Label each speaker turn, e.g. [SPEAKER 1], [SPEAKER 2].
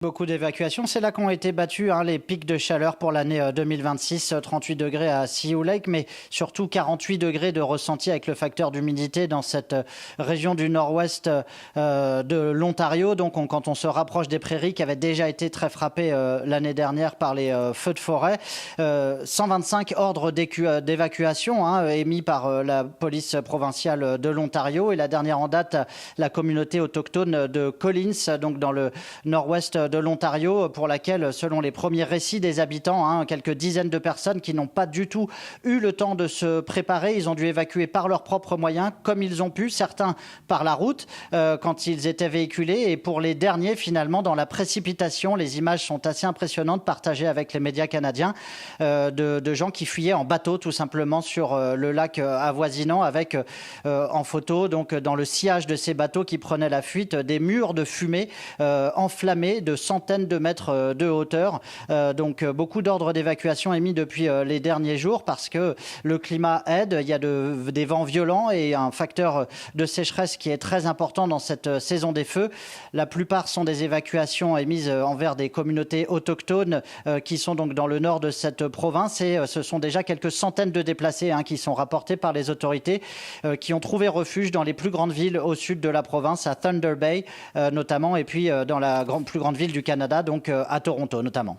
[SPEAKER 1] Beaucoup d'évacuations, c'est là qu'ont été battus les pics de chaleur pour l'année 2026, 38 degrés à Sioux Lake, mais surtout 48 degrés de ressenti avec le facteur d'humidité dans cette région du nord-ouest de l'Ontario. Donc quand on se rapproche des prairies qui avaient déjà été très frappées l'année dernière par les feux de forêt, 125 ordres d'évacuation émis par la police provinciale de l'Ontario et la dernière en date, la communauté autochtone de Collins, donc dans le nord-ouest de l'Ontario, pour laquelle, selon les premiers récits des habitants, quelques dizaines de personnes qui n'ont pas du tout eu le temps de se préparer. Ils ont dû évacuer par leurs propres moyens, comme ils ont pu, certains par la route, quand ils étaient véhiculés. Et pour les derniers, finalement, dans la précipitation, les images sont assez impressionnantes, partagées avec les médias canadiens, de gens qui fuyaient en bateau, tout simplement, sur le lac avoisinant, avec en photo, donc dans le sillage de ces bateaux qui prenaient la fuite, des murs de fumée enflammés de centaines de mètres de hauteur. Donc beaucoup d'ordres d'évacuation émis depuis les derniers jours parce que le climat aide. Il y a des vents violents et un facteur de sécheresse qui est très important dans cette saison des feux. La plupart sont des évacuations émises envers des communautés autochtones qui sont donc dans le nord de cette province, et ce sont déjà quelques centaines de déplacés qui sont rapportés par les autorités qui ont trouvé refuge dans les plus grandes villes au sud de la province, à Thunder Bay notamment, et puis dans la plus grande ville du Canada, donc à Toronto notamment.